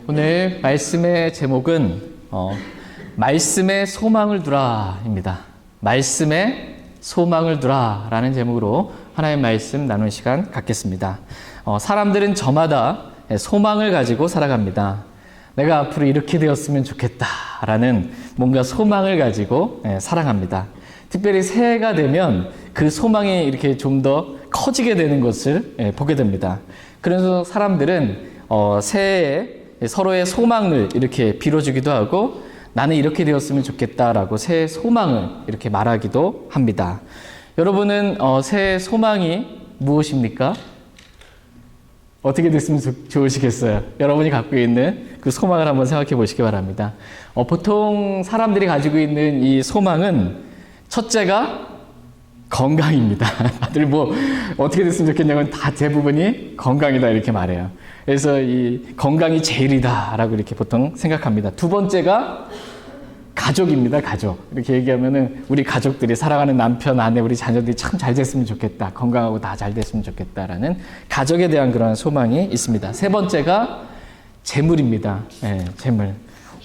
오늘 말씀의 제목은 말씀에 소망을 두라입니다. 말씀에 소망을 두라라는 제목으로 하나님의 말씀 나누는 시간 갖겠습니다. 사람들은 저마다 소망을 가지고 살아갑니다. 내가 앞으로 이렇게 되었으면 좋겠다라는 뭔가 소망을 가지고 살아갑니다. 특별히 새해가 되면 그 소망이 이렇게 좀 더 커지게 되는 것을 보게 됩니다. 그래서 사람들은 새해에 서로의 소망을 이렇게 빌어주기도 하고 나는 이렇게 되었으면 좋겠다라고 새해 소망을 이렇게 말하기도 합니다. 여러분은 새해 소망이 무엇입니까? 어떻게 됐으면 좋으시겠어요? 여러분이 갖고 있는 그 소망을 한번 생각해 보시기 바랍니다. 보통 사람들이 가지고 있는 이 소망은 첫째가 건강입니다. 다들 어떻게 됐으면 좋겠냐면 다 대부분이 건강이다 이렇게 말해요. 그래서 이 건강이 제일이다라고 이렇게 보통 생각합니다. 두 번째가 가족입니다. 가족. 이렇게 얘기하면은 우리 가족들이 사랑하는 남편, 아내, 우리 자녀들이 참 잘 됐으면 좋겠다. 건강하고 다 잘 됐으면 좋겠다라는 가족에 대한 그런 소망이 있습니다. 세 번째가 재물입니다. 재물.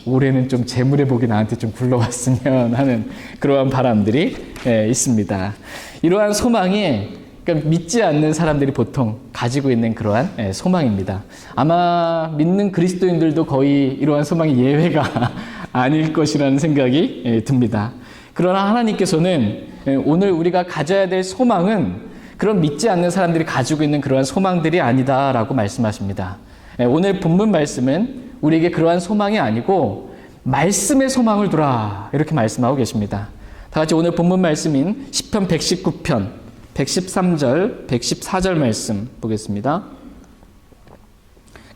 올해는 좀 재물의 복이 나한테 좀 굴러왔으면 하는 그러한 바람들이 있습니다. 이러한 소망이 그러니까 믿지 않는 사람들이 보통 가지고 있는 그러한 소망입니다. 아마 믿는 그리스도인들도 거의 이러한 소망이 예외가 아닐 것이라는 생각이 듭니다. 그러나 하나님께서는 오늘 우리가 가져야 될 소망은 그런 믿지 않는 사람들이 가지고 있는 그러한 소망들이 아니다라고 말씀하십니다. 오늘 본문 말씀은 우리에게 그러한 소망이 아니고 말씀의 소망을 두라 이렇게 말씀하고 계십니다. 다 같이 오늘 본문 말씀인 시편 119편 113절 114절 말씀 보겠습니다.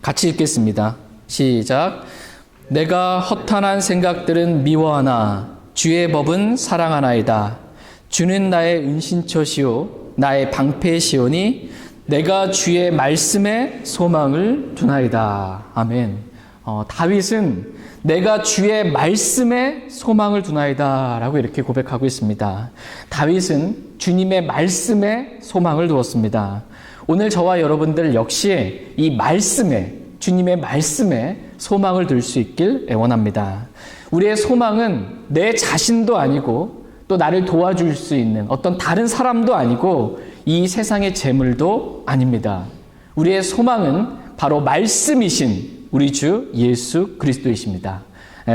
같이 읽겠습니다. 시작. 내가 허탄한 생각들은 미워하나 주의 법은 사랑하나이다. 주는 나의 은신처시오 나의 방패시오니 내가 주의 말씀에 소망을 두나이다. 아멘. 다윗은 내가 주의 말씀에 소망을 두나이다 라고 이렇게 고백하고 있습니다. 다윗은 주님의 말씀에 소망을 두었습니다. 오늘 저와 여러분들 역시 이 말씀에, 주님의 말씀에 소망을 둘 수 있길 원합니다. 우리의 소망은 내 자신도 아니고 또 나를 도와줄 수 있는 어떤 다른 사람도 아니고 이 세상의 재물도 아닙니다. 우리의 소망은 바로 말씀이신 우리 주 예수 그리스도이십니다.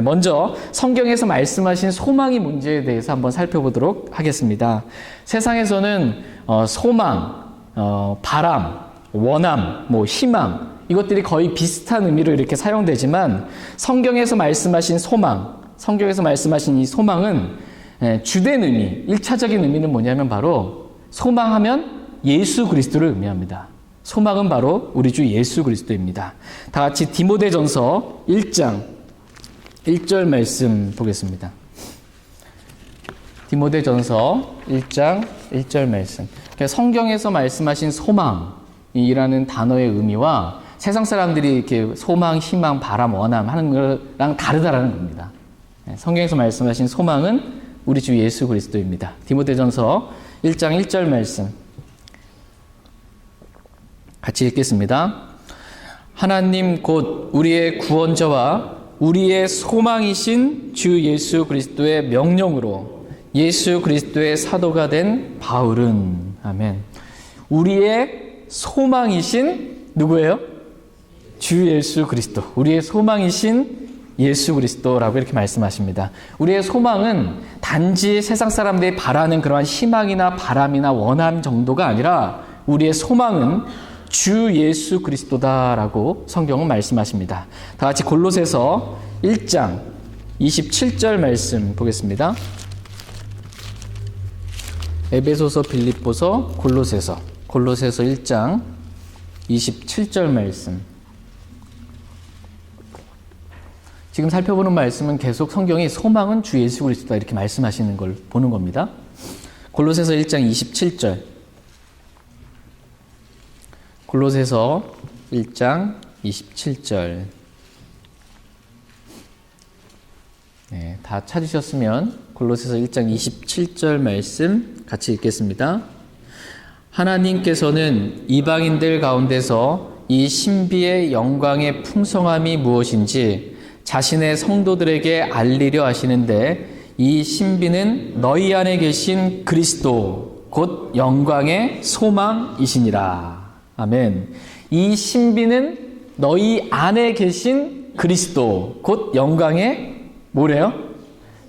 먼저 성경에서 말씀하신 소망의 문제에 대해서 한번 살펴보도록 하겠습니다. 세상에서는 소망, 바람, 원함, 희망 이것들이 거의 비슷한 의미로 이렇게 사용되지만 성경에서 말씀하신 소망, 성경에서 말씀하신 이 소망은 주된 의미, 1차적인 의미는 뭐냐면 바로 소망하면 예수 그리스도를 의미합니다. 소망은 바로 우리 주 예수 그리스도입니다. 다 같이 디모데전서 1장 1절 말씀 보겠습니다. 디모데전서 1장 1절 말씀. 성경에서 말씀하신 소망이라는 단어의 의미와 세상 사람들이 이렇게 소망, 희망, 바람, 원함 하는 거랑 다르다라는 겁니다. 성경에서 말씀하신 소망은 우리 주 예수 그리스도입니다. 디모데전서 1장 1절 말씀. 같이 읽겠습니다. 하나님 곧 우리의 구원자와 우리의 소망이신 주 예수 그리스도의 명령으로 예수 그리스도의 사도가 된 바울은 아멘. 우리의 소망이신 누구예요? 주 예수 그리스도. 우리의 소망이신 예수 그리스도라고 이렇게 말씀하십니다. 우리의 소망은 단지 세상 사람들이 바라는 그러한 희망이나 바람이나 원함 정도가 아니라 우리의 소망은 주 예수 그리스도다라고 성경은 말씀하십니다. 다 같이 골로새서 1장 27절 말씀 보겠습니다. 에베소서, 빌립보서, 골로새서 1장 27절 말씀. 지금 살펴보는 말씀은 계속 성경이 소망은 주 예수 그리스도다 이렇게 말씀하시는 걸 보는 겁니다. 골로새서 1장 27절. 골로새서 1장 27절. 다 찾으셨으면 골로새서 1장 27절 말씀 같이 읽겠습니다. 하나님께서는 이방인들 가운데서 이 신비의 영광의 풍성함이 무엇인지 자신의 성도들에게 알리려 하시는데 이 신비는 너희 안에 계신 그리스도 곧 영광의 소망이시니라. 아멘. 이 신비는 너희 안에 계신 그리스도 곧 영광의 뭐래요?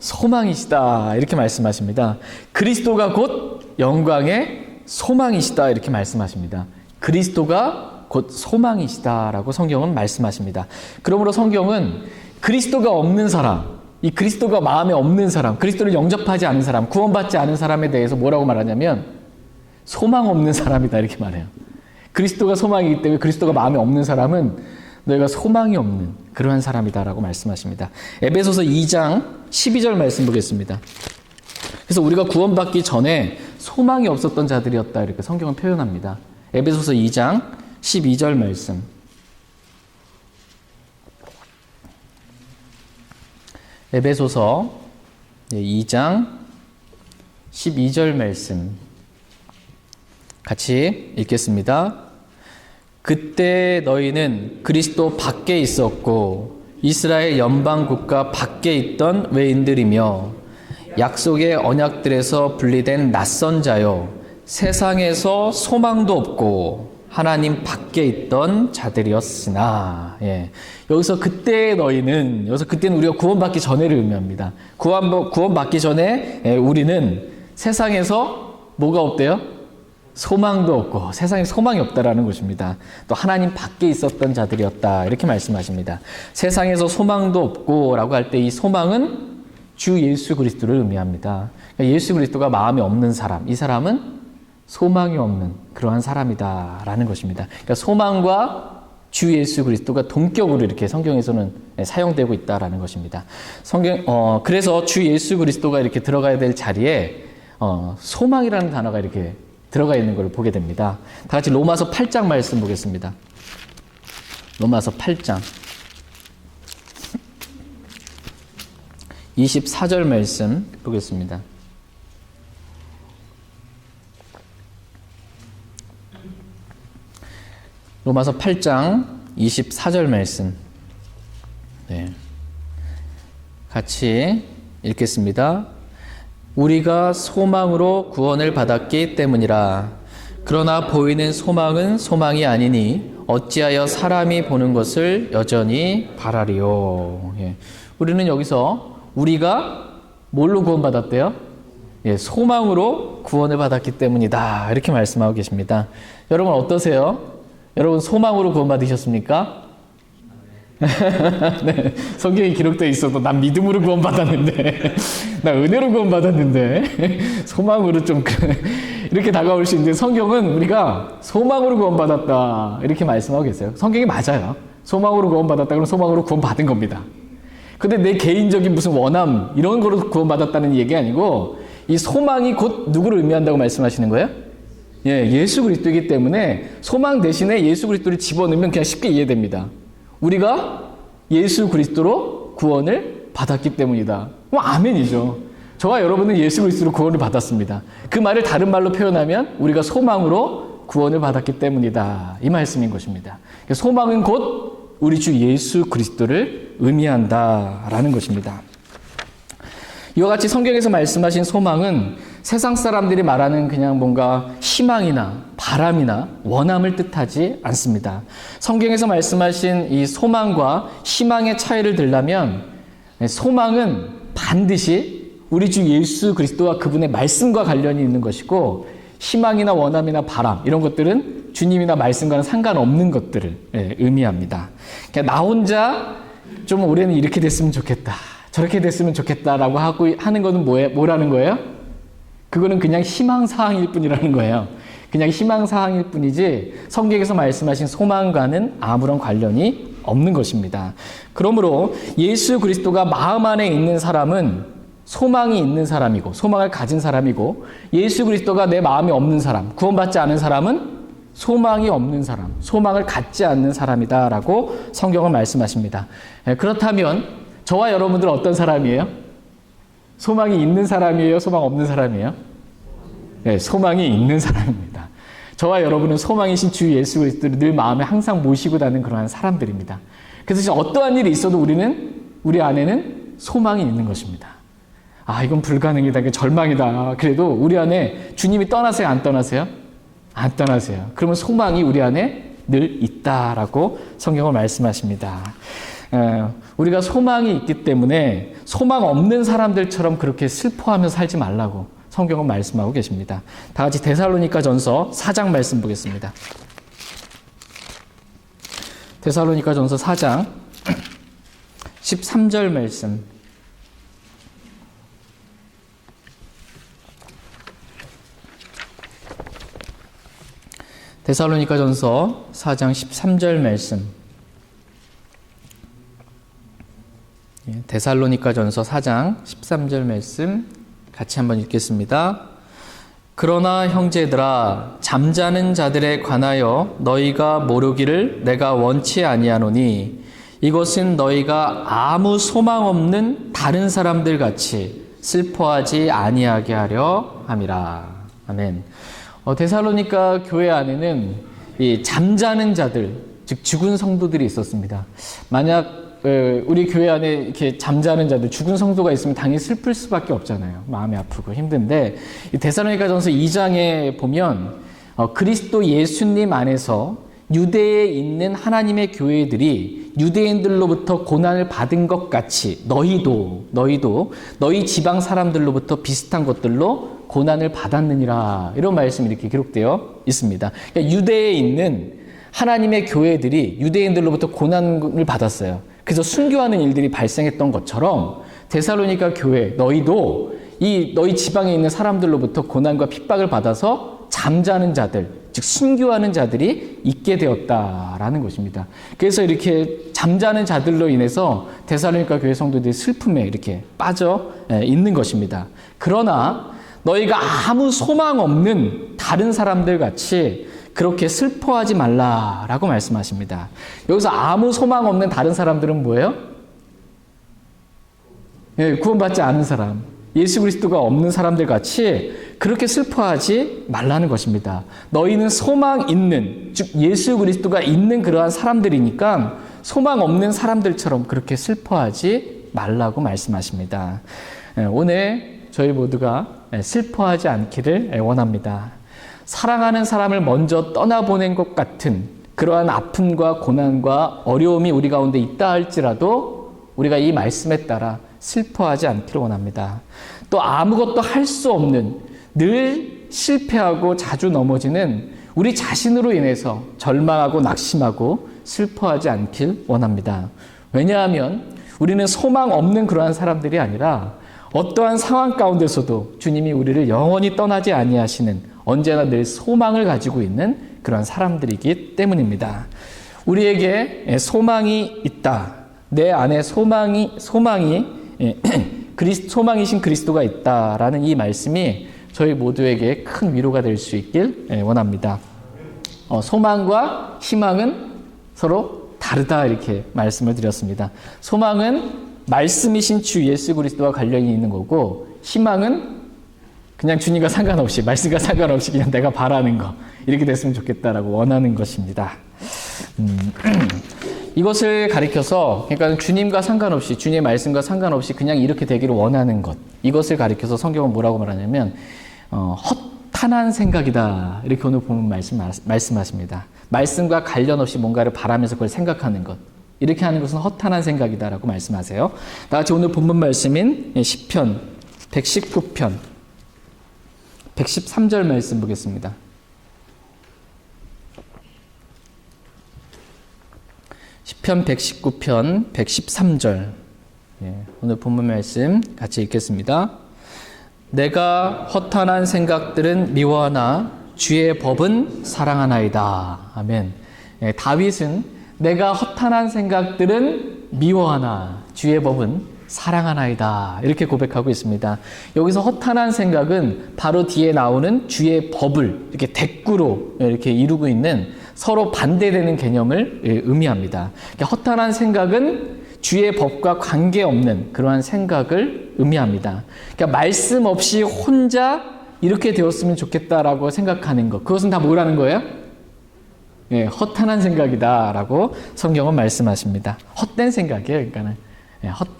소망이시다. 이렇게 말씀하십니다. 그리스도가 곧 영광의 소망이시다. 이렇게 말씀하십니다. 그리스도가 곧 소망이시다라고 성경은 말씀하십니다. 그러므로 성경은 그리스도가 없는 사람, 이 그리스도가 마음에 없는 사람, 그리스도를 영접하지 않은 사람, 구원받지 않은 사람에 대해서 뭐라고 말하냐면 소망 없는 사람이다 이렇게 말해요. 그리스도가 소망이기 때문에 그리스도가 마음에 없는 사람은 너희가 소망이 없는 그러한 사람이다라고 말씀하십니다. 에베소서 2장 12절 말씀 보겠습니다. 그래서 우리가 구원받기 전에 소망이 없었던 자들이었다 이렇게 성경은 표현합니다. 에베소서 2장 12절 말씀. 에베소서 2장 12절 말씀 같이 읽겠습니다. 그때 너희는 그리스도 밖에 있었고 이스라엘 연방 국가 밖에 있던 외인들이며 약속의 언약들에서 분리된 낯선 자요 세상에서 소망도 없고 하나님 밖에 있던 자들이었으나. 여기서 그때 너희는, 여기서 그때는 우리가 구원받기 전에를 의미합니다. 구원받기 전에 우리는 세상에서 뭐가 없대요? 소망도 없고 세상에 소망이 없다라는 것입니다. 또 하나님 밖에 있었던 자들이었다 이렇게 말씀하십니다. 세상에서 소망도 없고 라고 할 때 이 소망은 주 예수 그리스도를 의미합니다. 그러니까 예수 그리스도가 마음에 없는 사람, 이 사람은 소망이 없는 그러한 사람이다라는 것입니다. 그러니까 소망과 주 예수 그리스도가 동격으로 이렇게 성경에서는 사용되고 있다라는 것입니다. 그래서 주 예수 그리스도가 이렇게 들어가야 될 자리에 소망이라는 단어가 이렇게 들어가 있는 걸 보게 됩니다. 다 같이 로마서 8장 말씀 보겠습니다. 로마서 8장 24절 말씀 보겠습니다. 로마서 8장 24절 말씀. 같이 읽겠습니다. 우리가 소망으로 구원을 받았기 때문이라. 그러나 보이는 소망은 소망이 아니니 어찌하여 사람이 보는 것을 여전히 바라리요. 우리는 여기서 우리가 뭘로 구원받았대요? 소망으로 구원을 받았기 때문이다. 이렇게 말씀하고 계십니다. 여러분 어떠세요? 여러분 소망으로 구원받으셨습니까? 네, 성경에 기록되어 있어도 난 믿음으로 구원받았는데 나 은혜로 구원받았는데 소망으로 좀 이렇게 다가올 수 있는데 성경은 우리가 소망으로 구원받았다 이렇게 말씀하고 계세요. 성경이 맞아요. 소망으로 구원받았다 그러면 소망으로 구원받은 겁니다. 근데 내 개인적인 무슨 원함 이런 거로 구원받았다는 얘기 아니고 이 소망이 곧 누구를 의미한다고 말씀하시는 거예요? 예수 그리스도이기 때문에 소망 대신에 예수 그리스도를 집어넣으면 그냥 쉽게 이해됩니다. 우리가 예수 그리스도로 구원을 받았기 때문이다. 아멘이죠. 저와 여러분은 예수 그리스도로 구원을 받았습니다. 그 말을 다른 말로 표현하면 우리가 소망으로 구원을 받았기 때문이다. 이 말씀인 것입니다. 소망은 곧 우리 주 예수 그리스도를 의미한다라는 것입니다. 이와 같이 성경에서 말씀하신 소망은 세상 사람들이 말하는 그냥 뭔가 희망이나 바람이나 원함을 뜻하지 않습니다. 성경에서 말씀하신 이 소망과 희망의 차이를 들려면 소망은 반드시 우리 주 예수 그리스도와 그분의 말씀과 관련이 있는 것이고 희망이나 원함이나 바람 이런 것들은 주님이나 말씀과는 상관없는 것들을 의미합니다. 그러니까 나 혼자 좀 올해는 이렇게 됐으면 좋겠다. 저렇게 됐으면 좋겠다라고 하는 거는 뭐라는 거예요? 그거는 그냥 희망사항일 뿐이라는 거예요. 그냥 희망사항일 뿐이지 성경에서 말씀하신 소망과는 아무런 관련이 없는 것입니다. 그러므로 예수 그리스도가 마음 안에 있는 사람은 소망이 있는 사람이고 소망을 가진 사람이고 예수 그리스도가 내 마음에 없는 사람, 구원받지 않은 사람은 소망이 없는 사람, 소망을 갖지 않는 사람이다라고 성경은 말씀하십니다. 그렇다면 저와 여러분들은 어떤 사람이에요? 소망이 있는 사람이에요? 소망 없는 사람이에요? 소망이 있는 사람입니다. 저와 여러분은 소망이신 주 예수 그리스도를 늘 마음에 항상 모시고 다니는 그러한 사람들입니다. 그래서 어떠한 일이 있어도 우리 안에는 소망이 있는 것입니다. 아, 이건 불가능이다, 이건 절망이다. 그래도 우리 안에 주님이 떠나세요, 안 떠나세요? 안 떠나세요. 그러면 소망이 우리 안에 늘 있다라고 성경은 말씀하십니다. 우리가 소망이 있기 때문에 소망 없는 사람들처럼 그렇게 슬퍼하며 살지 말라고 성경은 말씀하고 계십니다. 다 같이 데살로니가전서 4장 말씀 보겠습니다. 데살로니가전서 4장 13절 말씀. 데살로니가전서 4장 13절 말씀. 데살로니가전서 4장 13절 말씀 같이 한번 읽겠습니다. 그러나 형제들아, 잠자는 자들에 관하여 너희가 모르기를 내가 원치 아니하노니 이것은 너희가 아무 소망 없는 다른 사람들 같이 슬퍼하지 아니하게 하려 함이라. 아멘. 데살로니가 교회 안에는 이 잠자는 자들, 즉 죽은 성도들이 있었습니다. 만약 우리 교회 안에 이렇게 잠자는 자들, 죽은 성도가 있으면 당연히 슬플 수밖에 없잖아요. 마음이 아프고 힘든데, 이 데살로니가전서 2장에 보면 그리스도 예수님 안에서 유대에 있는 하나님의 교회들이 유대인들로부터 고난을 받은 것 같이 너희도 너희 지방 사람들로부터 비슷한 것들로 고난을 받았느니라, 이런 말씀이 이렇게 기록되어 있습니다. 그러니까 유대에 있는 하나님의 교회들이 유대인들로부터 고난을 받았어요. 그래서 순교하는 일들이 발생했던 것처럼 데살로니가 교회, 너희도 너희 지방에 있는 사람들로부터 고난과 핍박을 받아서 잠자는 자들, 즉 순교하는 자들이 있게 되었다라는 것입니다. 그래서 이렇게 잠자는 자들로 인해서 데살로니가 교회 성도들이 슬픔에 이렇게 빠져 있는 것입니다. 그러나 너희가 아무 소망 없는 다른 사람들 같이 그렇게 슬퍼하지 말라라고 말씀하십니다. 여기서 아무 소망 없는 다른 사람들은 뭐예요? 구원받지 않은 사람, 예수 그리스도가 없는 사람들 같이 그렇게 슬퍼하지 말라는 것입니다. 너희는 소망 있는, 즉 예수 그리스도가 있는 그러한 사람들이니까 소망 없는 사람들처럼 그렇게 슬퍼하지 말라고 말씀하십니다. 오늘 저희 모두가 슬퍼하지 않기를 원합니다. 사랑하는 사람을 먼저 떠나보낸 것 같은 그러한 아픔과 고난과 어려움이 우리 가운데 있다 할지라도 우리가 이 말씀에 따라 슬퍼하지 않기를 원합니다. 또 아무것도 할 수 없는, 늘 실패하고 자주 넘어지는 우리 자신으로 인해서 절망하고 낙심하고 슬퍼하지 않길 원합니다. 왜냐하면 우리는 소망 없는 그러한 사람들이 아니라 어떠한 상황 가운데서도 주님이 우리를 영원히 떠나지 아니하시는, 언제나 늘 소망을 가지고 있는 그런 사람들이기 때문입니다. 우리에게 소망이 있다. 내 안에 소망이신 그리스도가 있다라는 이 말씀이 저희 모두에게 큰 위로가 될 수 있길 원합니다. 소망과 희망은 서로 다르다, 이렇게 말씀을 드렸습니다. 소망은 말씀이신 주 예수 그리스도와 관련이 있는 거고, 희망은 그냥 주님과 상관없이, 말씀과 상관없이 그냥 내가 바라는 거, 이렇게 됐으면 좋겠다라고 원하는 것입니다. 이것을 가리켜서, 그러니까 주님과 상관없이, 주님의 말씀과 상관없이 그냥 이렇게 되기를 원하는 것, 이것을 가리켜서 성경은 뭐라고 말하냐면 허탄한 생각이다, 이렇게 오늘 보면 말씀하십니다. 말씀과 관련 없이 뭔가를 바라면서 그걸 생각하는 것, 이렇게 하는 것은 허탄한 생각이다라고 말씀하세요. 다 같이 오늘 본문 말씀인 시편 119편 113절 말씀 보겠습니다. 시편 119편 113절, 오늘 본문 말씀 같이 읽겠습니다. 내가 허탄한 생각들은 미워하나 주의 법은 사랑하나이다. 아멘. 다윗은 내가 허탄한 생각들은 미워하나 주의 법은 사랑하나이다, 이렇게 고백하고 있습니다. 여기서 허탄한 생각은 바로 뒤에 나오는 주의 법을 이렇게 대꾸로 이렇게 이루고 있는 서로 반대되는 개념을 의미합니다. 그러니까 허탄한 생각은 주의 법과 관계없는 그러한 생각을 의미합니다. 그러니까 말씀 없이 혼자 이렇게 되었으면 좋겠다라고 생각하는 것, 그것은 다 뭐라는 거예요? 예, 허탄한 생각이다라고 성경은 말씀하십니다. 헛된 생각이에요. 그러니까는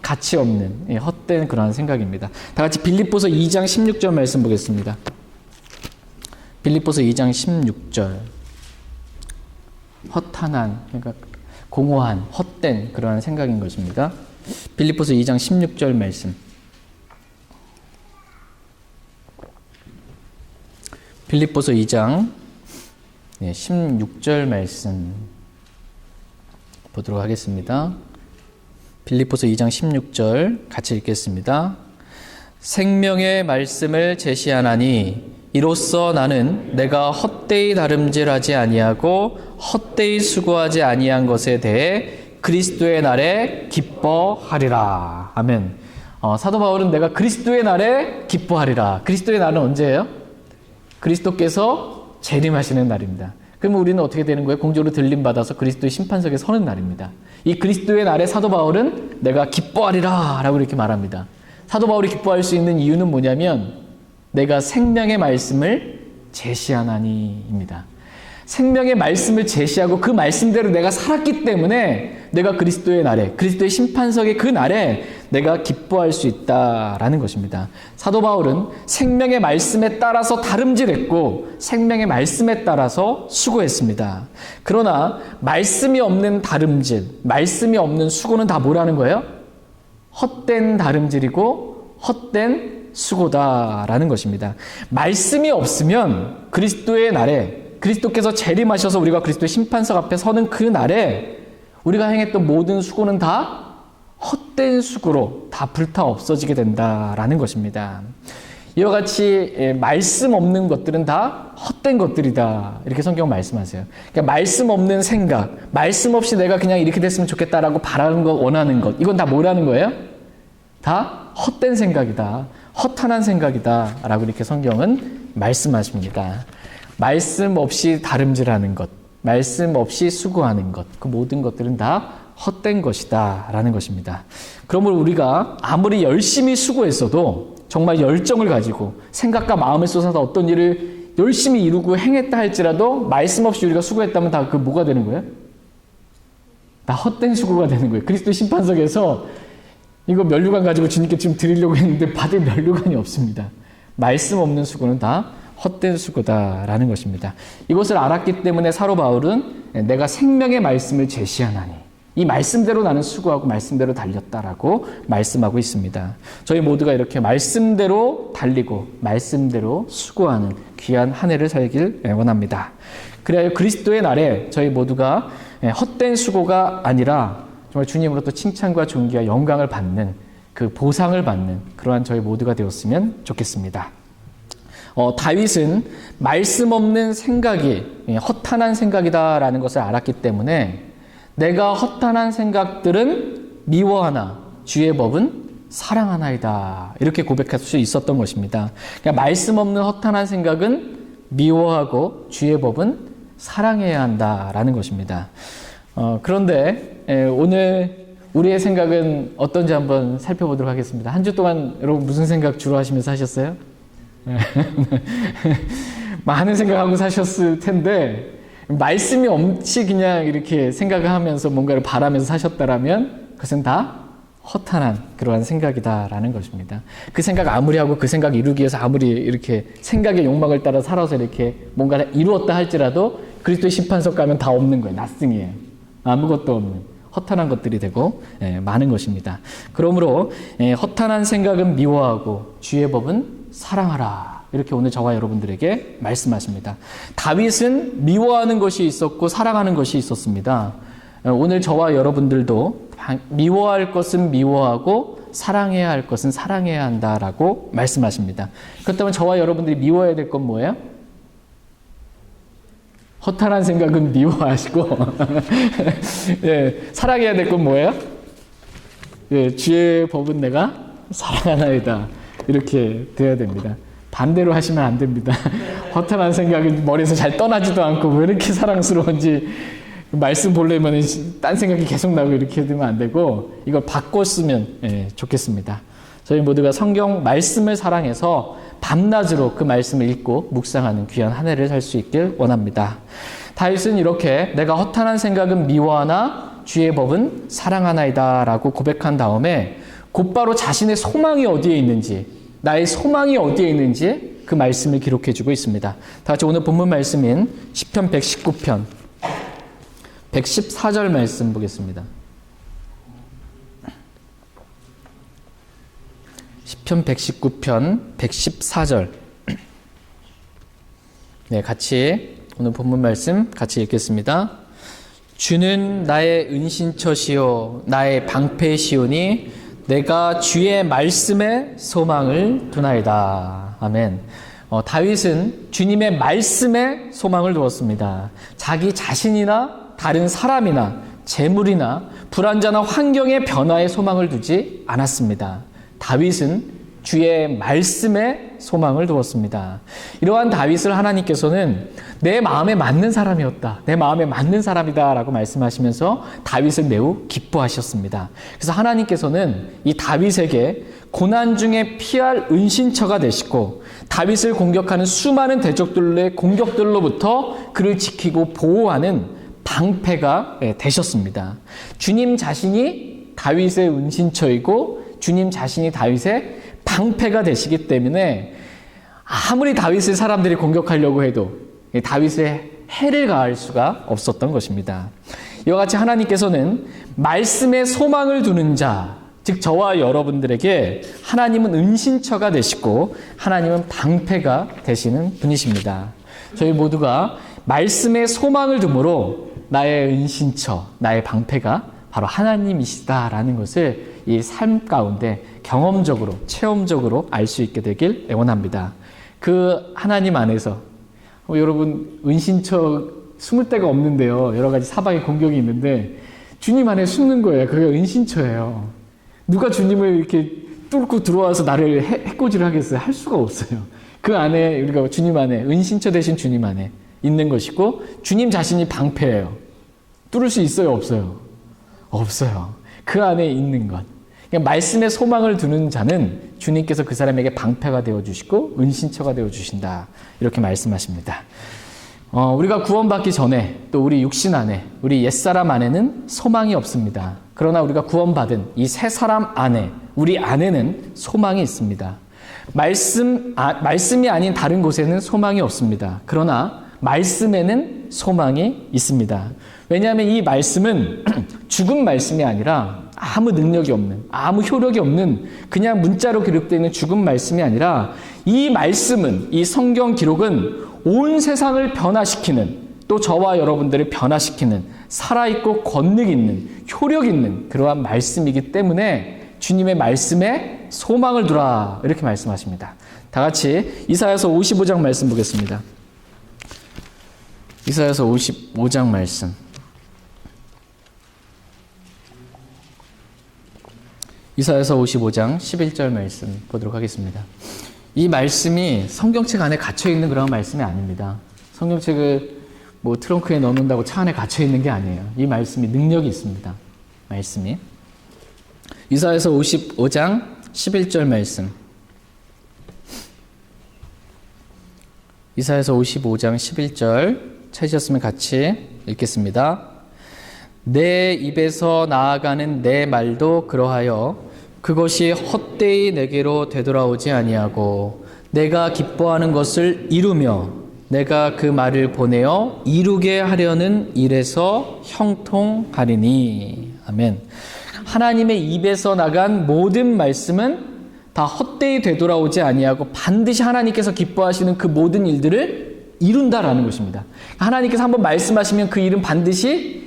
가치 없는 헛된 그런 생각입니다. 다 같이 빌립보서 2장 16절 말씀 보겠습니다. 빌립보서 2장 16절. 허탄한, 그러니까 공허한, 헛된 그러한 생각인 것입니다. 빌립보서 2장 16절 말씀. 빌립보서 2장 16절 말씀 보도록 하겠습니다. 빌립보서 2장 16절 같이 읽겠습니다. 생명의 말씀을 제시하나니 이로써 나는 내가 헛되이 다름질하지 아니하고 헛되이 수고하지 아니한 것에 대해 그리스도의 날에 기뻐하리라. 아멘. 사도 바울은 내가 그리스도의 날에 기뻐하리라. 그리스도의 날은 언제예요? 그리스도께서 재림하시는 날입니다. 그러면 우리는 어떻게 되는 거예요? 공적으로 들림받아서 그리스도의 심판석에 서는 날입니다. 이 그리스도의 날에 사도 바울은 내가 기뻐하리라 라고 이렇게 말합니다. 사도 바울이 기뻐할 수 있는 이유는 뭐냐면 내가 생명의 말씀을 제시하나니입니다. 생명의 말씀을 제시하고 그 말씀대로 내가 살았기 때문에 내가 그리스도의 날에, 그리스도의 심판석의 그 날에 내가 기뻐할 수 있다라는 것입니다. 사도 바울은 생명의 말씀에 따라서 다름질했고 생명의 말씀에 따라서 수고했습니다. 그러나 말씀이 없는 다름질, 말씀이 없는 수고는 다 뭐라는 거예요? 헛된 다름질이고 헛된 수고다라는 것입니다. 말씀이 없으면 그리스도의 날에, 그리스도께서 재림하셔서 우리가 그리스도의 심판석 앞에 서는 그 날에 우리가 행했던 모든 수고는 다 헛된 수고로 다 불타 없어지게 된다라는 것입니다. 이와 같이 말씀 없는 것들은 다 헛된 것들이다 이렇게 성경 말씀하세요. 그러니까 말씀 없는 생각, 말씀 없이 내가 그냥 이렇게 됐으면 좋겠다라고 바라는 것, 원하는 것, 이건 다 뭐라는 거예요? 다 헛된 생각이다, 허탄한 생각이다 라고 이렇게 성경은 말씀하십니다. 말씀 없이 다름질하는 것, 말씀 없이 수고하는 것, 그 모든 것들은 다 헛된 것이다 라는 것입니다. 그러므로 우리가 아무리 열심히 수고했어도 정말 열정을 가지고 생각과 마음을 쏟아서 어떤 일을 열심히 이루고 행했다 할지라도 말씀 없이 우리가 수고했다면 다 그 뭐가 되는 거예요? 다 헛된 수고가 되는 거예요. 그리스도 심판석에서 이거 면류관 가지고 주님께 지금 드리려고 했는데 받을 면류관이 없습니다. 말씀 없는 수고는 다 헛된 수고다라는 것입니다. 이것을 알았기 때문에 사도 바울은 내가 생명의 말씀을 제시하나니 이 말씀대로 나는 수고하고 말씀대로 달렸다라고 말씀하고 있습니다. 저희 모두가 이렇게 말씀대로 달리고 말씀대로 수고하는 귀한 한 해를 살길 원합니다. 그래야 그리스도의 날에 저희 모두가 헛된 수고가 아니라 정말 주님으로부터 칭찬과 존귀와 영광을 받는 그 보상을 받는 그러한 저희 모두가 되었으면 좋겠습니다. 다윗은 말씀 없는 생각이 허탄한 생각이다라는 것을 알았기 때문에 내가 허탄한 생각들은 미워하나 주의 법은 사랑하나이다 이렇게 고백할 수 있었던 것입니다. 그러니까 말씀 없는 허탄한 생각은 미워하고 주의 법은 사랑해야 한다라는 것입니다. 그런데 오늘 우리의 생각은 어떤지 한번 살펴보도록 하겠습니다. 한 주 동안 여러분 무슨 생각 주로 하시면서 하셨어요? 많은 생각하고 사셨을 텐데 말씀이 없이 그냥 이렇게 생각을 하면서 뭔가를 바라면서 사셨다라면 그것은 다 허탄한 그러한 생각이다라는 것입니다. 그 생각 아무리 하고 그 생각 이루기 위해서 아무리 이렇게 생각의 욕망을 따라 살아서 이렇게 뭔가를 이루었다 할지라도 그리스도의 심판석 가면 다 없는 거예요. 낫승이에요. 아무것도 없는 허탄한 것들이 되고 많은 것입니다. 그러므로 허탄한 생각은 미워하고 주의 법은 사랑하라. 이렇게 오늘 저와 여러분들에게 말씀하십니다. 다윗은 미워하는 것이 있었고 사랑하는 것이 있었습니다. 오늘 저와 여러분들도 미워할 것은 미워하고 사랑해야 할 것은 사랑해야 한다라고 말씀하십니다. 그렇다면 저와 여러분들이 미워해야 될 건 뭐예요? 허탄한 생각은 미워하시고 사랑해야 될 건 뭐예요? 주의 법은 내가 사랑하나이다. 이렇게 돼야 됩니다. 반대로 하시면 안 됩니다. 허탄한 생각이 머리에서 잘 떠나지도 않고 왜 이렇게 사랑스러운지 말씀 보려면 딴 생각이 계속 나고 이렇게 되면 안 되고 이걸 바꿨으면 좋겠습니다. 저희 모두가 성경 말씀을 사랑해서 밤낮으로 그 말씀을 읽고 묵상하는 귀한 한 해를 살 수 있길 원합니다. 다윗은 이렇게 내가 허탄한 생각은 미워하나 주의 법은 사랑하나이다 라고 고백한 다음에 곧바로 자신의 소망이 어디에 있는지, 나의 소망이 어디에 있는지 그 말씀을 기록해 주고 있습니다. 다 같이 오늘 본문 말씀인 시편 119편 114절 말씀 보겠습니다. 시편 119편 114절. 네, 같이 오늘 본문 말씀 같이 읽겠습니다. 주는 나의 은신처시요 나의 방패시오니 내가 주의 말씀에 소망을 두나이다. 아멘. 다윗은 주님의 말씀에 소망을 두었습니다. 자기 자신이나 다른 사람이나 재물이나 불완전한 환경의 변화에 소망을 두지 않았습니다. 다윗은 주의 말씀에 소망을 두었습니다. 이러한 다윗을 하나님께서는 내 마음에 맞는 사람이었다. 내 마음에 맞는 사람이다 라고 말씀하시면서 다윗을 매우 기뻐하셨습니다. 그래서 하나님께서는 이 다윗에게 고난 중에 피할 은신처가 되시고 다윗을 공격하는 수많은 대적들의 공격들로부터 그를 지키고 보호하는 방패가 되셨습니다. 주님 자신이 다윗의 은신처이고 주님 자신이 다윗의 방패가 되시기 때문에 아무리 다윗을 사람들이 공격하려고 해도 다윗의 해를 가할 수가 없었던 것입니다. 이와 같이 하나님께서는 말씀에 소망을 두는 자, 즉 저와 여러분들에게 하나님은 은신처가 되시고 하나님은 방패가 되시는 분이십니다. 저희 모두가 말씀에 소망을 두므로 나의 은신처, 나의 방패가 바로 하나님이시다라는 것을 이 삶 가운데 경험적으로, 체험적으로 알 수 있게 되길 원합니다. 그 하나님 안에서 여러분 은신처 숨을 데가 없는데요. 여러 가지 사방에 공격이 있는데 주님 안에 숨는 거예요. 그게 은신처예요. 누가 주님을 이렇게 뚫고 들어와서 나를 해코지를 하겠어요? 할 수가 없어요. 그 안에 우리가 주님 안에 은신처 되신 주님 안에 있는 것이고 주님 자신이 방패예요. 뚫을 수 있어요? 없어요? 없어요. 그 안에 있는 것. 그러니까 말씀에 소망을 두는 자는 주님께서 그 사람에게 방패가 되어주시고 은신처가 되어주신다. 이렇게 말씀하십니다. 우리가 구원받기 전에 또 우리 육신 안에 우리 옛사람 안에는 소망이 없습니다. 그러나 우리가 구원받은 이 새 사람 안에 우리 안에는 소망이 있습니다. 말씀이 아닌 다른 곳에는 소망이 없습니다. 그러나 말씀에는 소망이 있습니다. 왜냐하면 이 말씀은 죽은 말씀이 아니라 아무 능력이 없는, 아무 효력이 없는 그냥 문자로 기록되어 있는 죽은 말씀이 아니라 이 말씀은, 이 성경 기록은 온 세상을 변화시키는, 또 저와 여러분들을 변화시키는 살아있고 권능 있는, 효력 있는 그러한 말씀이기 때문에 주님의 말씀에 소망을 두라 이렇게 말씀하십니다. 다 같이 이사야서 55장 말씀 보겠습니다. 이사야서 55장 말씀. 이사야서 55장 11절 말씀 보도록 하겠습니다. 이 말씀이 성경책 안에 갇혀있는 그런 말씀이 아닙니다. 성경책을 뭐 트렁크에 넣는다고 차 안에 갇혀있는 게 아니에요. 이 말씀이 능력이 있습니다. 말씀이. 이사야서 55장 11절 말씀. 이사야서 55장 11절 찾으셨으면 같이 읽겠습니다. 내 입에서 나아가는 내 말도 그러하여 그것이 헛되이 내게로 되돌아오지 아니하고 내가 기뻐하는 것을 이루며 내가 그 말을 보내어 이루게 하려는 일에서 형통하리니. 아멘. 하나님의 입에서 나간 모든 말씀은 다 헛되이 되돌아오지 아니하고 반드시 하나님께서 기뻐하시는 그 모든 일들을 이룬다라는 것입니다. 하나님께서 한번 말씀하시면 그 일은 반드시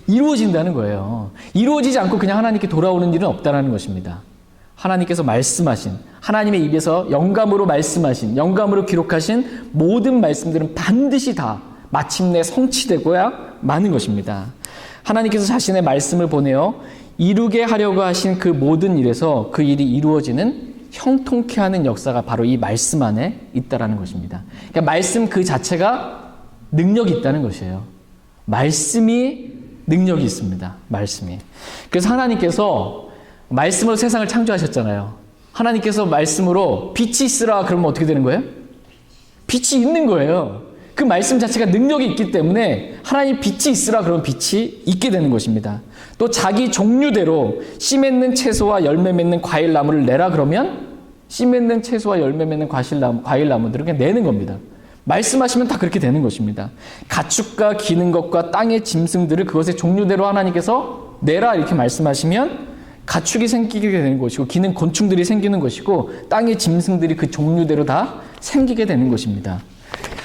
이루어진다는 거예요. 이루어지지 않고 그냥 하나님께 돌아오는 일은 없다는 것입니다. 하나님께서 말씀하신, 하나님의 입에서 영감으로 말씀하신, 영감으로 기록하신 모든 말씀들은 반드시 다 마침내 성취되고야 마는 것입니다. 하나님께서 자신의 말씀을 보내어 이루게 하려고 하신 그 모든 일에서 그 일이 이루어지는 형통케 하는 역사가 바로 이 말씀 안에 있다는 것입니다. 그러니까 말씀 그 자체가 능력이 있다는 것이에요. 말씀이 능력이 있습니다. 말씀이. 그래서 하나님께서 말씀으로 세상을 창조하셨잖아요. 하나님께서 말씀으로 빛이 있으라 그러면 어떻게 되는 거예요? 빛이 있는 거예요. 그 말씀 자체가 능력이 있기 때문에 하나님 빛이 있으라 그러면 빛이 있게 되는 것입니다. 또 자기 종류대로 씨 맺는 채소와 열매 맺는 과일나무를 내라 그러면 씨 맺는 채소와 열매 맺는 과일나무들을 그냥 내는 겁니다. 말씀하시면 다 그렇게 되는 것입니다. 가축과 기는 것과 땅의 짐승들을 그것의 종류대로 하나님께서 내라 이렇게 말씀하시면 가축이 생기게 되는 것이고 기는 곤충들이 생기는 것이고 땅의 짐승들이 그 종류대로 다 생기게 되는 것입니다.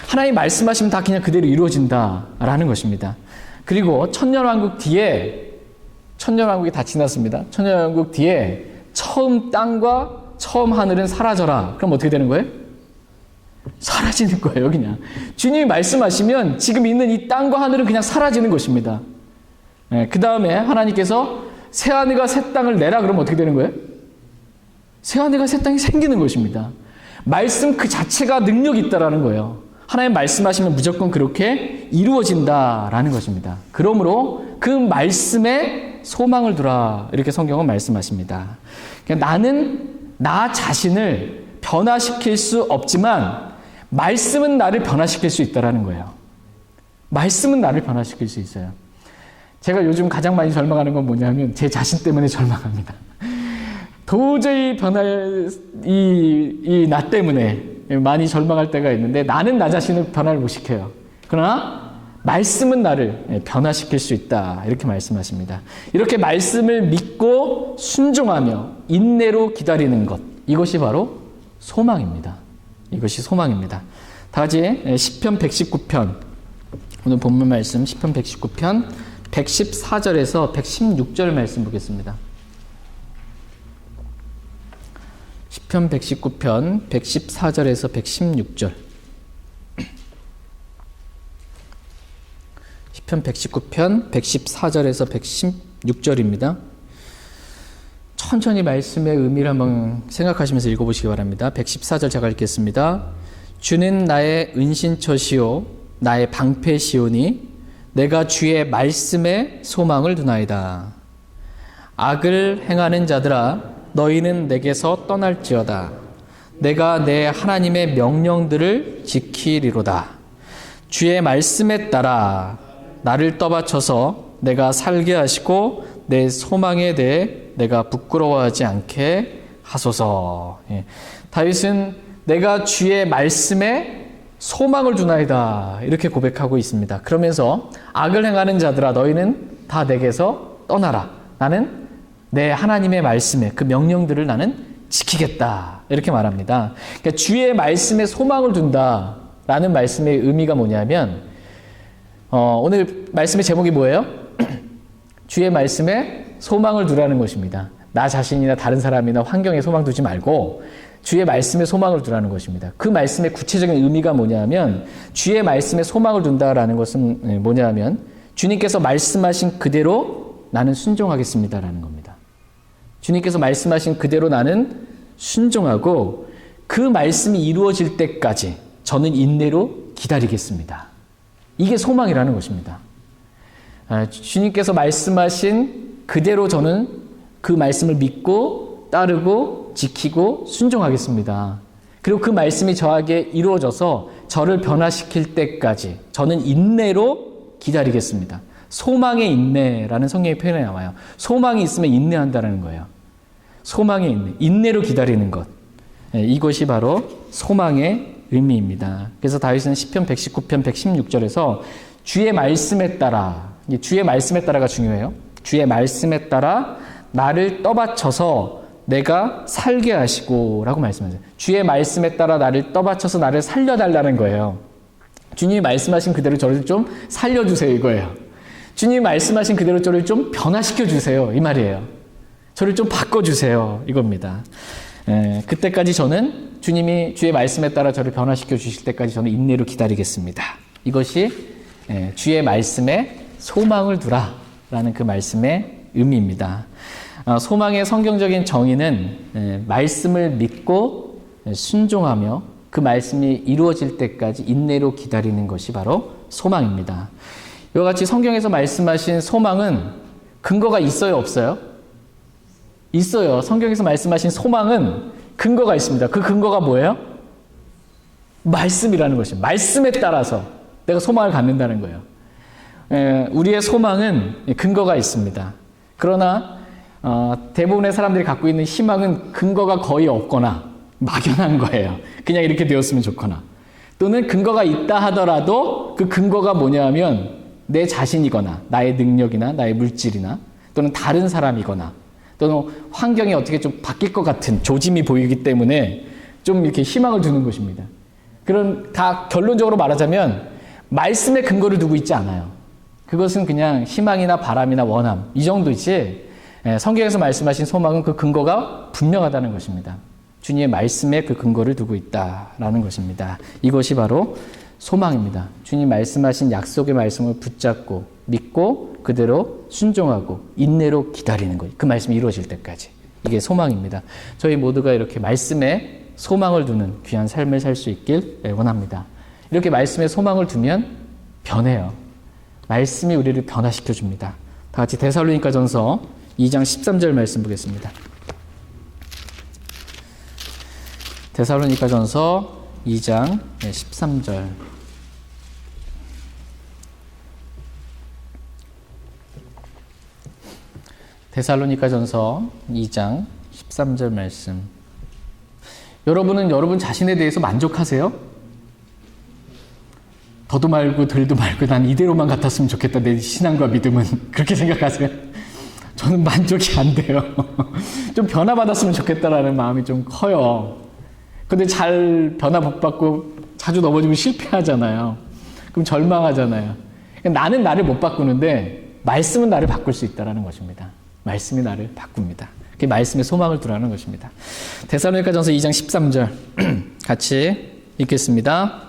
하나님 말씀하시면 다 그냥 그대로 이루어진다라는 것입니다. 그리고 천년왕국 뒤에 천년왕국이 다 지났습니다. 천년왕국 뒤에 처음 땅과 처음 하늘은 사라져라. 그럼 어떻게 되는 거예요? 사라지는 거예요, 그냥. 주님이 말씀하시면 지금 있는 이 땅과 하늘은 그냥 사라지는 것입니다. 그 다음에 하나님께서 새 하늘과 새 땅을 내라 그러면 어떻게 되는 거예요? 새 하늘과 새 땅이 생기는 것입니다. 말씀 그 자체가 능력이 있다라는 거예요. 하나님 말씀하시면 무조건 그렇게 이루어진다라는 것입니다. 그러므로 그 말씀에 소망을 두라 이렇게 성경은 말씀하십니다. 나는 나 자신을 변화시킬 수 없지만 말씀은 나를 변화시킬 수 있다라는 거예요. 말씀은 나를 변화시킬 수 있어요. 제가 요즘 가장 많이 절망하는 건 뭐냐면 제 자신 때문에 절망합니다. 도저히 변할 이 나 때문에 많이 절망할 때가 있는데 나는 나 자신을 변화를 못 시켜요. 그러나 말씀은 나를 변화시킬 수 있다 이렇게 말씀하십니다. 이렇게 말씀을 믿고 순종하며 인내로 기다리는 것 이것이 바로 소망입니다. 이것이 소망입니다. 다 같이 시편 119편 오늘 본문 말씀 시편 119편 114절에서 116절 말씀 보겠습니다. 시편 119편 114절에서 116절 시편 119편 114절에서 116절입니다. 천천히 말씀의 의미를 한번 생각하시면서 읽어보시기 바랍니다. 114절 제가 읽겠습니다. 주는 나의 은신처시오 나의 방패시오니 내가 주의 말씀에 소망을 두나이다. 악을 행하는 자들아 너희는 내게서 떠날지어다. 내가 내 하나님의 명령들을 지키리로다. 주의 말씀에 따라 나를 떠받쳐서 내가 살게 하시고 내 소망에 대해 내가 부끄러워하지 않게 하소서. 다윗은 내가 주의 말씀에 소망을 두나이다 이렇게 고백하고 있습니다. 그러면서 악을 행하는 자들아 너희는 다 내게서 떠나라. 나는 내 하나님의 말씀에 그 명령들을 나는 지키겠다 이렇게 말합니다. 그러니까 주의 말씀에 소망을 둔다라는 말씀의 의미가 뭐냐면 오늘 말씀의 제목이 뭐예요? 주의 말씀에 소망을 두라는 것입니다. 나 자신이나 다른 사람이나 환경에 소망 두지 말고 주의 말씀에 소망을 두라는 것입니다. 그 말씀의 구체적인 의미가 뭐냐면 주의 말씀에 소망을 둔다라는 것은 뭐냐면 주님께서 말씀하신 그대로 나는 순종하겠습니다라는 겁니다. 주님께서 말씀하신 그대로 나는 순종하고 그 말씀이 이루어질 때까지 저는 인내로 기다리겠습니다. 이게 소망이라는 것입니다. 주님께서 말씀하신 그대로 저는 그 말씀을 믿고 따르고 지키고 순종하겠습니다. 그리고 그 말씀이 저에게 이루어져서 저를 변화시킬 때까지 저는 인내로 기다리겠습니다. 소망의 인내라는 성경의 표현이 나와요. 소망이 있으면 인내한다는 거예요. 소망의 인내, 인내로 기다리는 것. 이것이 바로 소망의 의미입니다. 그래서 다윗은 시편 119편 116절에서 주의 말씀에 따라, 주의 말씀에 따라가 중요해요. 주의 말씀에 따라 나를 떠받쳐서 내가 살게 하시고 라고 말씀하세요. 주의 말씀에 따라 나를 떠받쳐서 나를 살려달라는 거예요. 주님이 말씀하신 그대로 저를 좀 살려주세요 이거예요. 주님이 말씀하신 그대로 저를 좀 변화시켜주세요 이 말이에요. 저를 좀 바꿔주세요 이겁니다. 그때까지 저는 주님이 주의 말씀에 따라 저를 변화시켜 주실 때까지 저는 인내로 기다리겠습니다. 이것이 주의 말씀에 소망을 두라라는 그 말씀의 의미입니다. 소망의 성경적인 정의는 말씀을 믿고 순종하며 그 말씀이 이루어질 때까지 인내로 기다리는 것이 바로 소망입니다. 이와 같이 성경에서 말씀하신 소망은 근거가 있어요, 없어요? 있어요. 성경에서 말씀하신 소망은 근거가 있습니다. 그 근거가 뭐예요? 말씀이라는 것입니다. 말씀에 따라서 내가 소망을 갖는다는 거예요. 우리의 소망은 근거가 있습니다. 그러나 대부분의 사람들이 갖고 있는 희망은 근거가 거의 없거나 막연한 거예요. 그냥 이렇게 되었으면 좋거나, 또는 근거가 있다 하더라도 그 근거가 뭐냐면 내 자신이거나 나의 능력이나 나의 물질이나 또는 다른 사람이거나 또는 환경이 어떻게 좀 바뀔 것 같은 조짐이 보이기 때문에 좀 이렇게 희망을 두는 것입니다. 그런, 다 결론적으로 말하자면 말씀에 근거를 두고 있지 않아요. 그것은 그냥 희망이나 바람이나 원함, 이 정도이지 성경에서 말씀하신 소망은 그 근거가 분명하다는 것입니다. 주님의 말씀에 그 근거를 두고 있다라는 것입니다. 이것이 바로 소망입니다. 주님 말씀하신 약속의 말씀을 붙잡고 믿고 그대로 순종하고 인내로 기다리는 것. 그 말씀이 이루어질 때까지. 이게 소망입니다. 저희 모두가 이렇게 말씀에 소망을 두는 귀한 삶을 살 수 있길 원합니다. 이렇게 말씀에 소망을 두면 변해요. 말씀이 우리를 변화시켜 줍니다. 다 같이 데살로니가전서 2장 13절 말씀 보겠습니다. 데살로니가전서 2장 13절. 데살로니가전서 2장 13절 말씀. 여러분은 여러분 자신에 대해서 만족하세요? 더도 말고 덜도 말고 난 이대로만 같았으면 좋겠다. 내 신앙과 믿음은. 그렇게 생각하세요? 저는 만족이 안 돼요. 좀 변화받았으면 좋겠다라는 마음이 좀 커요. 근데 잘 변화 못 받고 자주 넘어지고 실패하잖아요. 그럼 절망하잖아요. 나는 나를 못 바꾸는데 말씀은 나를 바꿀 수 있다는 것입니다. 말씀이 나를 바꿉니다. 그게 말씀에 소망을 두라는 것입니다. 데살로니가전서 2장 13절 같이 읽겠습니다.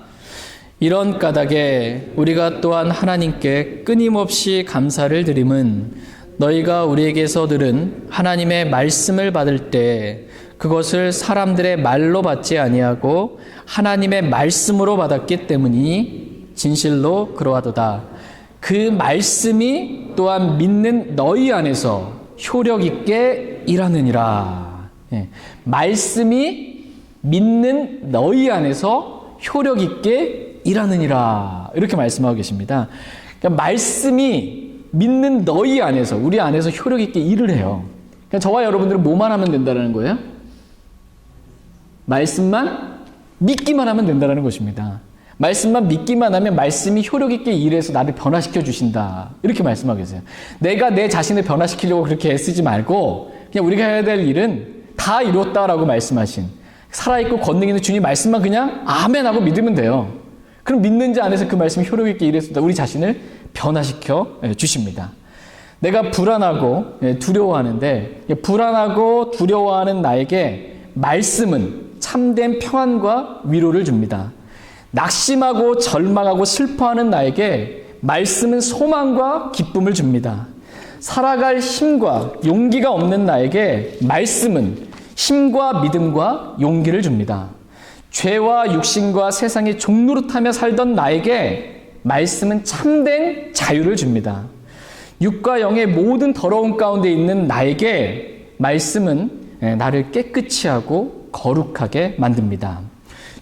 이런 까닭에 우리가 또한 하나님께 끊임없이 감사를 드림은 너희가 우리에게서 들은 하나님의 말씀을 받을 때 그것을 사람들의 말로 받지 아니하고 하나님의 말씀으로 받았기 때문이니 진실로 그러하도다. 그 말씀이 또한 믿는 너희 안에서 효력 있게 일하느니라. 말씀이 믿는 너희 안에서 효력 있게 일하느니라. 이렇게 말씀하고 계십니다. 그러니까 말씀이 믿는 너희 안에서, 우리 안에서 효력 있게 일을 해요. 그러니까 저와 여러분들은 뭐만 하면 된다는 거예요? 말씀만 믿기만 하면 된다는 것입니다. 말씀만 믿기만 하면 말씀이 효력 있게 일해서 나를 변화시켜 주신다. 이렇게 말씀하고 계세요. 내가 내 자신을 변화시키려고 그렇게 애쓰지 말고 그냥 우리가 해야 될 일은 다 이뤘다라고 말씀하신 살아있고 권능 있는 주님 말씀만 그냥 아멘 하고 믿으면 돼요. 그럼 믿는 자 안에서 그 말씀이 효력 있게 일해서 우리 자신을 변화시켜 주십니다. 내가 불안하고 두려워하는데 불안하고 두려워하는 나에게 말씀은 참된 평안과 위로를 줍니다. 낙심하고 절망하고 슬퍼하는 나에게 말씀은 소망과 기쁨을 줍니다. 살아갈 힘과 용기가 없는 나에게 말씀은 힘과 믿음과 용기를 줍니다. 죄와 육신과 세상의 종노릇하며 살던 나에게 말씀은 참된 자유를 줍니다. 육과 영의 모든 더러움 가운데 있는 나에게 말씀은 나를 깨끗이 하고 거룩하게 만듭니다.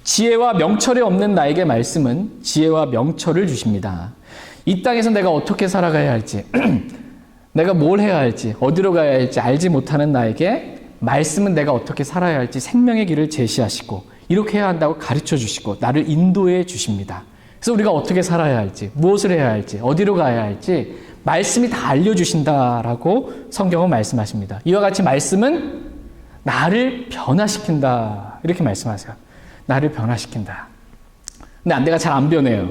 지혜와 명철이 없는 나에게 말씀은 지혜와 명철을 주십니다. 이 땅에서 내가 어떻게 살아가야 할지, 내가 뭘 해야 할지, 어디로 가야 할지 알지 못하는 나에게 말씀은 내가 어떻게 살아야 할지 생명의 길을 제시하시고 이렇게 해야 한다고 가르쳐 주시고 나를 인도해 주십니다. 그래서 우리가 어떻게 살아야 할지, 무엇을 해야 할지, 어디로 가야 할지 말씀이 다 알려주신다라고 성경은 말씀하십니다. 이와 같이 말씀은 나를 변화시킨다. 이렇게 말씀하세요. 나를 변화시킨다. 근데 내가 잘 안 변해요.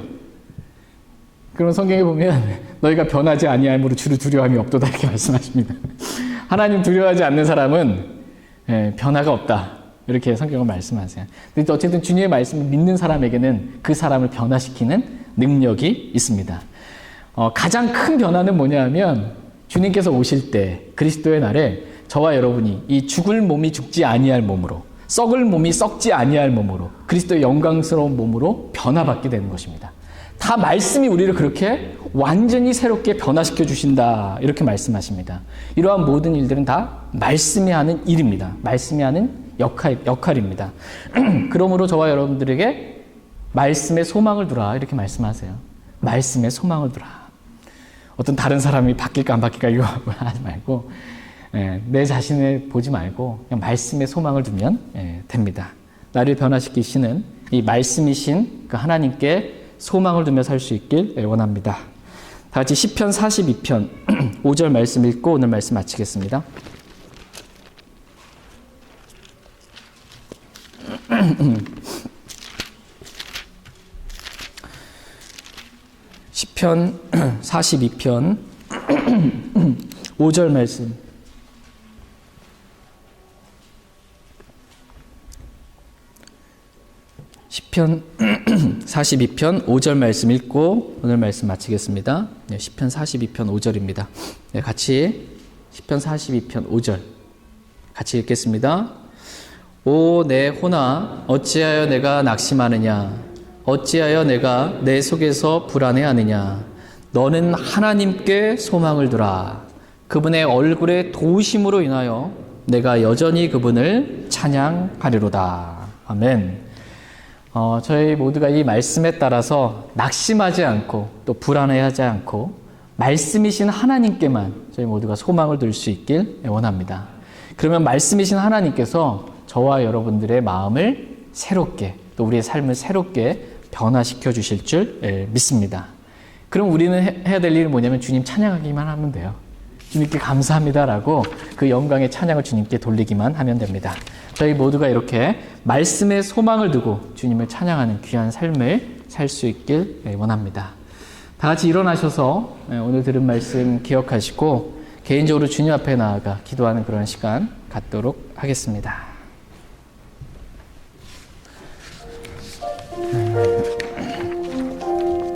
그럼 성경에 보면 너희가 변하지 아니함으로 주를 두려움이 없도다 이렇게 말씀하십니다. 하나님 두려워하지 않는 사람은 변화가 없다. 이렇게 성경은 말씀하세요. 근데 어쨌든 주님의 말씀을 믿는 사람에게는 그 사람을 변화시키는 능력이 있습니다. 가장 큰 변화는 뭐냐면 주님께서 오실 때 그리스도의 날에 저와 여러분이 이 죽을 몸이 죽지 아니할 몸으로 썩을 몸이 썩지 아니할 몸으로 그리스도의 영광스러운 몸으로 변화받게 되는 것입니다. 다 말씀이 우리를 그렇게 완전히 새롭게 변화시켜 주신다 이렇게 말씀하십니다. 이러한 모든 일들은 다 말씀이 하는 일입니다. 말씀이 하는 역할입니다. 그러므로 저와 여러분들에게 말씀에 소망을 두라 이렇게 말씀하세요. 말씀에 소망을 두라. 어떤 다른 사람이 바뀔까 안 바뀔까 이거 하지 말고 내 자신을 보지 말고 그냥 말씀에 소망을 두면 됩니다. 나를 변화시키시는 이 말씀이신 그 하나님께 소망을 두며 살 수 있길 원합니다. 다 같이 시편 42편 5절 말씀 읽고 오늘 말씀 마치겠습니다. 시편 42편 5절 말씀. 시편 42편 5절 말씀 읽고 오늘 말씀 마치겠습니다. 네, 시편 42편 5절입니다. 네, 같이 시편 42편 5절 같이 읽겠습니다. 오 내 혼아 어찌하여 내가 낙심하느냐 어찌하여 내가 내 속에서 불안해하느냐 너는 하나님께 소망을 두라. 그분의 얼굴의 도우심으로 인하여 내가 여전히 그분을 찬양하리로다. 아멘. 저희 모두가 이 말씀에 따라서 낙심하지 않고 또 불안해하지 않고 말씀이신 하나님께만 저희 모두가 소망을 둘 수 있길 원합니다. 그러면 말씀이신 하나님께서 저와 여러분들의 마음을 새롭게 또 우리의 삶을 새롭게 변화시켜 주실 줄 믿습니다. 그럼 우리는 해야 될 일은 뭐냐면 주님 찬양하기만 하면 돼요. 주님께 감사합니다라고 그 영광의 찬양을 주님께 돌리기만 하면 됩니다. 저희 모두가 이렇게 말씀에 소망을 두고 주님을 찬양하는 귀한 삶을 살 수 있길 원합니다. 다 같이 일어나셔서 오늘 들은 말씀 기억하시고 개인적으로 주님 앞에 나아가 기도하는 그런 시간 갖도록 하겠습니다.